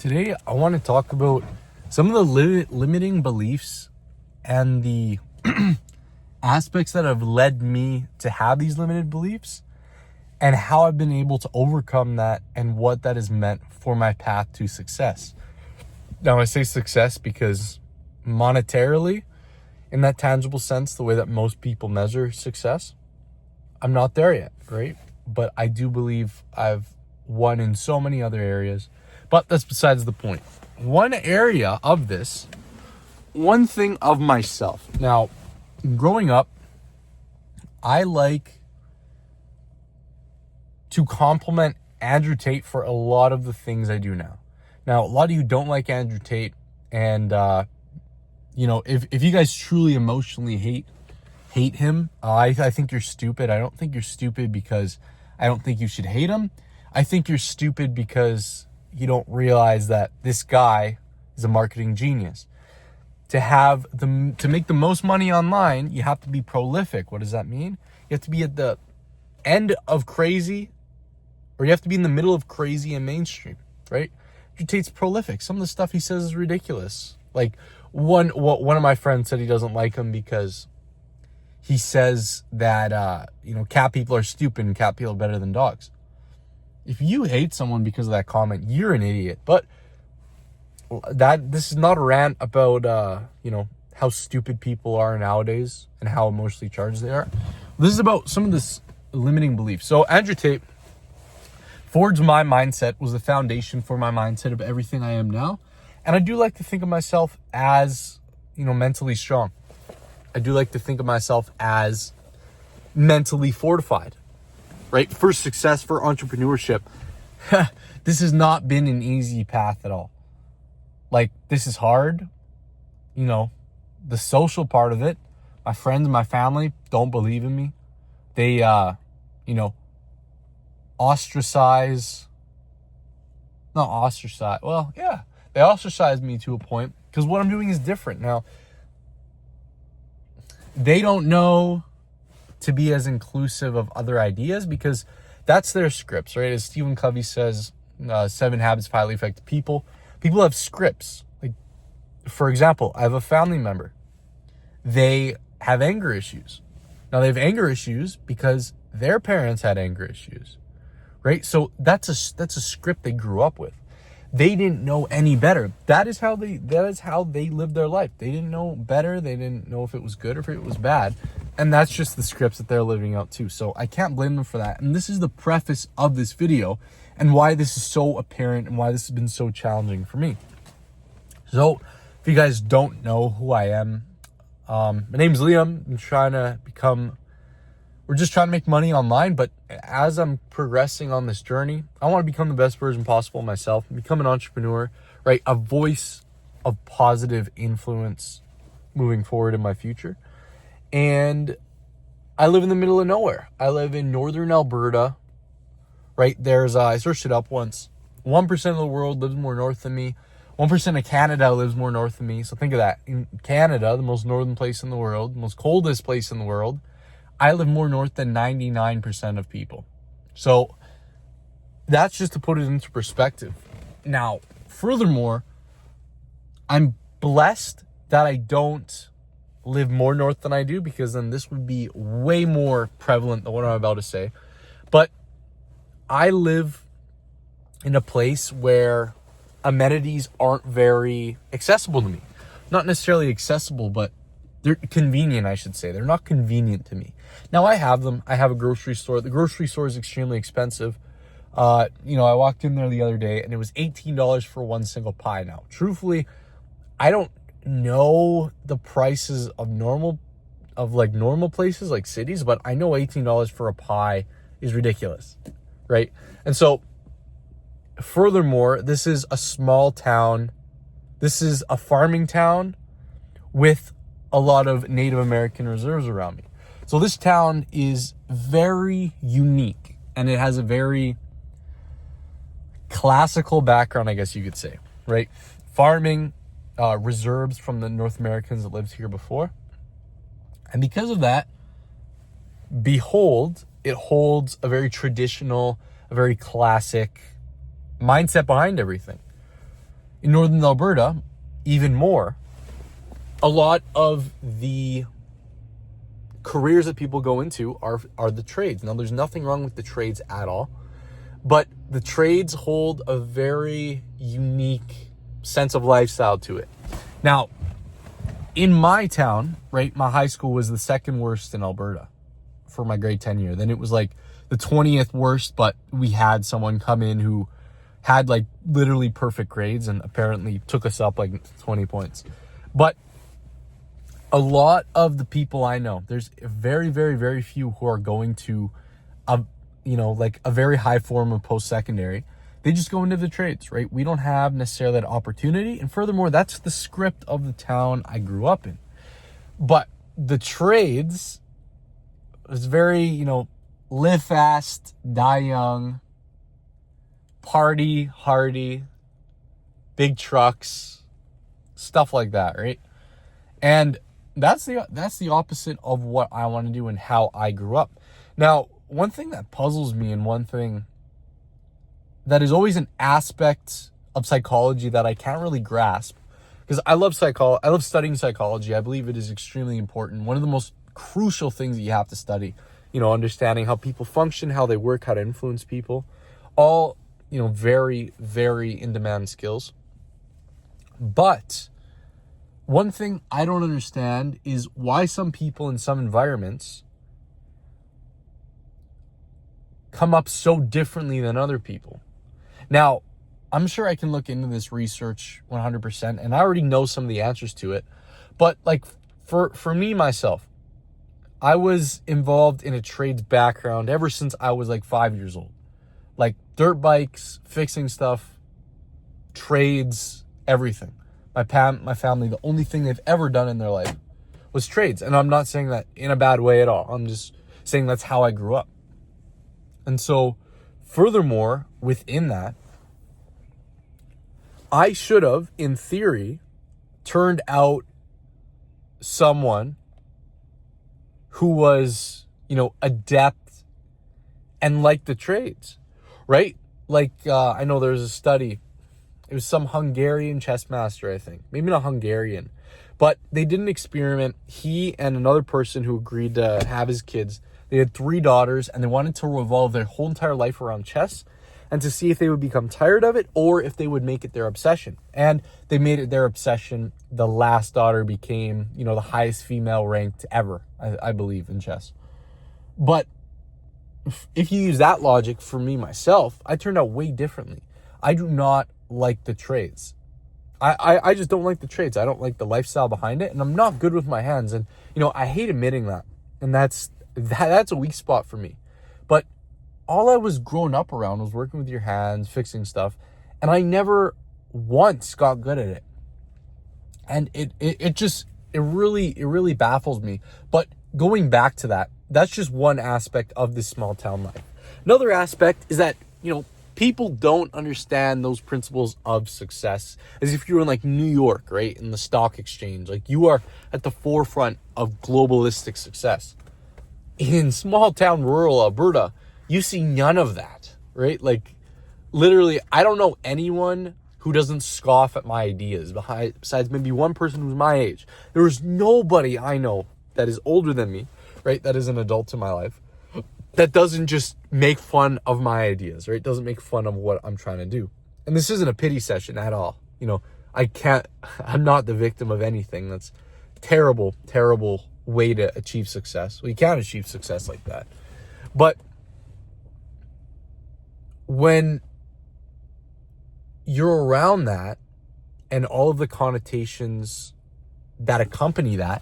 Today, I want to talk about some of the limiting beliefs and the aspects that have led me to have these limited beliefs and how I've been able to overcome that and what that has meant for my path to success. Now, I say success because monetarily, in that tangible sense, the way that most people measure success, I'm not there yet, right? But I do believe I've won in so many other areas. But that's besides the point. One area of this, one thing of myself. Now, growing up, I like to compliment Andrew Tate for a lot of the things I do now. Now, a lot of you don't like Andrew Tate. And, if you guys truly emotionally hate him, I think you're stupid. I don't think you're stupid because I don't think you should hate him. I think you're stupid because you don't realize that this guy is a marketing genius. To make the most money online, you have to be prolific. What does that mean? You have to be at the end of crazy, or you have to be in the middle of crazy and mainstream, right? Andrew Tate's prolific. Some of the stuff he says is ridiculous. Like one of my friends said he doesn't like him because he says that cat people are stupid and cat people are better than dogs. If you hate someone because of that comment, you're an idiot. But this is not a rant about how stupid people are nowadays and how emotionally charged they are. This is about some of this limiting beliefs. So Andrew Tate forged my mindset, was the foundation for my mindset of everything I am now. And I do like to think of myself as, mentally strong. I do like to think of myself as mentally fortified. Right? For success, for entrepreneurship, this has not been an easy path at all. Like, this is hard. The social part of it, my friends and my family don't believe in me. They, ostracize. Well, yeah, they ostracize me to a point because what I'm doing is different. Now, they don't know to be as inclusive of other ideas because that's their scripts, right? As Stephen Covey says, 7 Habits of Highly Effective People. People have scripts. Like, for example, I have a family member. They have anger issues. Now, they have anger issues because their parents had anger issues, right? So that's a script they grew up with. They didn't know any better. That is how they lived their life. They didn't know better. They didn't know if it was good or if it was bad. And that's just the scripts that they're living out too. So I can't blame them for that. And this is the preface of this video and why this is so apparent and why this has been so challenging for me. So if you guys don't know who I am, my name's Liam. We're just trying to make money online. But as I'm progressing on this journey, I want to become the best version possible myself, become an entrepreneur, right? A voice of positive influence moving forward in my future. And I live in the middle of nowhere. I live in northern Alberta, right? I searched it up once. 1% of the world lives more north than me. 1% of Canada lives more north than me. So think of that. In Canada, the most northern place in the world, the most coldest place in the world, I live more north than 99% of people. So that's just to put it into perspective. Now, furthermore, I'm blessed that I don't live more north than I do, because then this would be way more prevalent than what I'm about to say. But I live in a place where amenities aren't very accessible to me. Not necessarily accessible, but they're convenient, I should say. They're not convenient to me. Now, I have them. I have a grocery store. The grocery store is extremely expensive. I walked in there the other day and it was $18 for one single pie. Now, truthfully, I don't know the prices of normal places like cities, but I know $18 for a pie is ridiculous, right? And so, furthermore, this is a small town. This is a farming town with a lot of Native American reserves around me. So this town is very unique and it has a very classical background, I guess you could say, right? Farming, reserves from the North Americans that lived here before. And because of that, behold, it holds a very traditional, a very classic mindset behind everything. In Northern Alberta, even more, a lot of the careers that people go into are the trades. Now, there's nothing wrong with the trades at all, but the trades hold a very unique sense of lifestyle to it. Now, in my town, right, my high school was the second worst in Alberta for my grade 10 year. Then it was like the 20th worst, but we had someone come in who had like literally perfect grades and apparently took us up like 20 points. But a lot of the people I know, there's very, very, very few who are going to like a very high form of post-secondary. They just go into the trades, right? We don't have necessarily that opportunity. And furthermore, that's the script of the town I grew up in. But the trades is very, live fast, die young, party hardy, big trucks, stuff like that, right? And that's the opposite of what I want to do and how I grew up. Now, one thing that puzzles me and one thing that is always an aspect of psychology that I can't really grasp, because I love studying psychology. I believe it is extremely important. One of the most crucial things that you have to study, understanding how people function, how they work, how to influence people, all, very, very in-demand skills. But one thing I don't understand is why some people in some environments come up so differently than other people. Now, I'm sure I can look into this research 100%, and I already know some of the answers to it. But like for me, myself, I was involved in a trades background ever since I was like 5 years old. Like dirt bikes, fixing stuff, trades, everything. My family, the only thing they've ever done in their life was trades. And I'm not saying that in a bad way at all. I'm just saying that's how I grew up. And so, furthermore, within that, I should have, in theory, turned out someone who was, adept and liked the trades, right? Like, I know there's a study. It was some Hungarian chess master, I think. Maybe not Hungarian. But they did an experiment. He and another person who agreed to have his kids, they had 3 daughters, and they wanted to revolve their whole entire life around chess and to see if they would become tired of it or if they would make it their obsession. And they made it their obsession. The last daughter became, the highest female ranked ever, I believe, in chess. But if you use that logic for me, myself, I turned out way differently. I do not like the trades. I just don't like the trades. I don't like the lifestyle behind it, and I'm not good with my hands. And, I hate admitting that. And that's a weak spot for me. But all I was growing up around was working with your hands, fixing stuff, and I never once got good at it. And it really baffles me. But going back to that, that's just one aspect of this small town life. Another aspect is that, people don't understand those principles of success as if you're in like New York, right? In the stock exchange, like you are at the forefront of globalistic success. In small town rural Alberta, you see none of that, right? Like literally, I don't know anyone who doesn't scoff at my ideas besides maybe one person who's my age. There is nobody I know that is older than me, right? That is an adult in my life, that doesn't just make fun of my ideas, right? Doesn't make fun of what I'm trying to do. And this isn't a pity session at all. I'm not the victim of anything. That's terrible, terrible way to achieve success. Well, you can't achieve success like that. But when you're around that and all of the connotations that accompany that,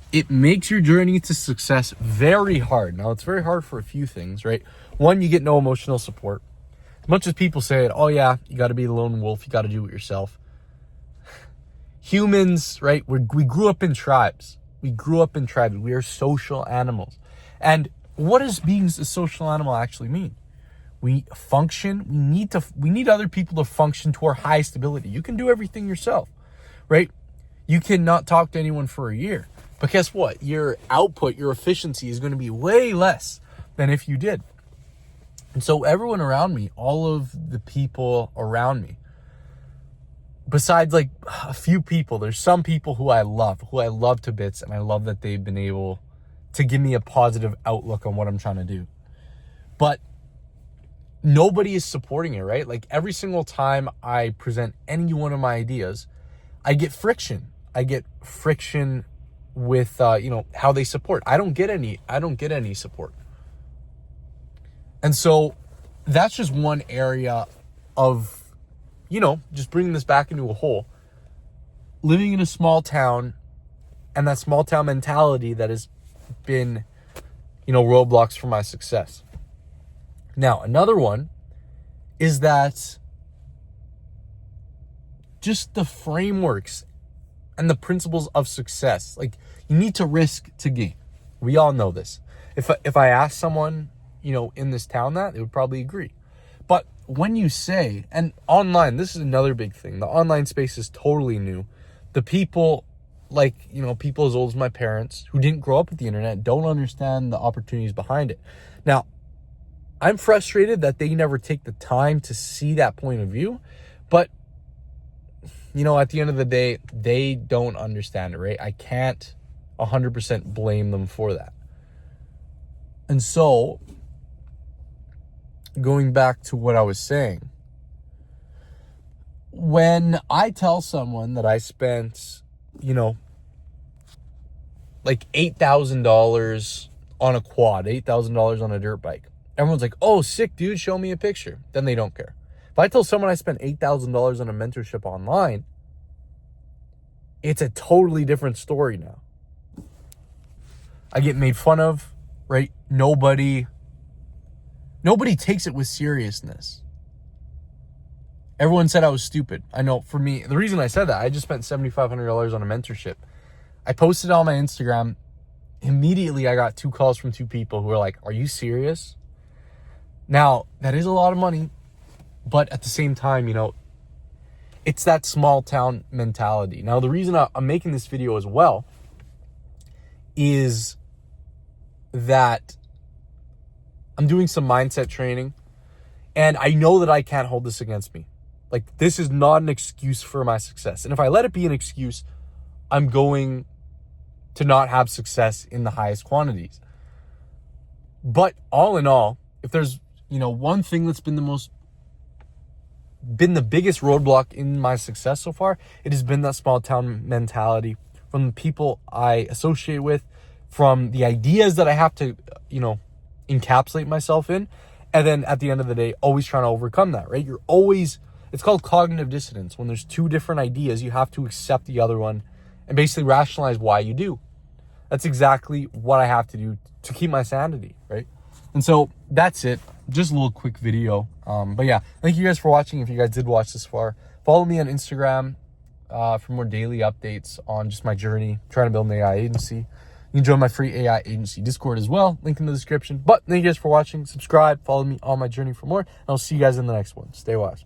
it makes your journey to success very hard. Now, it's very hard for a few things, right? One, you get no emotional support. As much as people say it, oh yeah, you got to be the lone wolf, you got to do it yourself. Humans, right? We grew up in tribes. We are social animals. And what does being a social animal actually mean? We function. We need other people to function to our highest ability. You can do everything yourself, right? You cannot talk to anyone for a year. But guess what? Your output, your efficiency is going to be way less than if you did. And so everyone around me, all of the people around me, besides like a few people, there's some people who I love to bits, and I love that they've been able to give me a positive outlook on what I'm trying to do. But nobody is supporting it, right? Like every single time I present any one of my ideas, I get friction. I get friction with how they support. I don't get any support. And so that's just one area of, just bringing this back into a whole. Living in a small town, and that small town mentality that has been, roadblocks for my success. Now, another one is that just the frameworks and the principles of success. Like, you need to risk to gain. We all know this. If I ask someone, in this town that, they would probably agree. But when you say, and online, this is another big thing. The online space is totally new. The people, people as old as my parents who didn't grow up with the internet don't understand the opportunities behind it. Now, I'm frustrated that they never take the time to see that point of view. But, at the end of the day, they don't understand it, right? I can't 100% blame them for that. And so, going back to what I was saying, when I tell someone that I spent, like $8,000 on a quad, $8,000 on a dirt bike, everyone's like, oh, sick, dude, show me a picture. Then they don't care. If I tell someone I spent $8,000 on a mentorship online, it's a totally different story now. I get made fun of, right? Nobody takes it with seriousness. Everyone said I was stupid. I know, for me, the reason I said that, I just spent $7,500 on a mentorship. I posted it on my Instagram. Immediately, I got 2 calls from 2 people who were like, are you serious? Now, that is a lot of money, but at the same time, it's that small town mentality. Now, the reason I'm making this video as well is that I'm doing some mindset training, and I know that I can't hold this against me. Like, this is not an excuse for my success. And if I let it be an excuse, I'm going to not have success in the highest quantities. But all in all, if there's, one thing that's been the biggest roadblock in my success so far, it has been that small town mentality from the people I associate with, from the ideas that I have to, encapsulate myself in. And then at the end of the day, always trying to overcome that, right? It's called cognitive dissonance. When there's 2 different ideas, you have to accept the other one and basically rationalize why you do. That's exactly what I have to do to keep my sanity, right? And so that's it. Just a little quick video. But yeah, thank you guys for watching. If you guys did watch this far, follow me on Instagram for more daily updates on just my journey trying to build an AI agency. You can join my free AI agency Discord as well. Link in the description. But thank you guys for watching. Subscribe. Follow me on my journey for more. And I'll see you guys in the next one. Stay wise.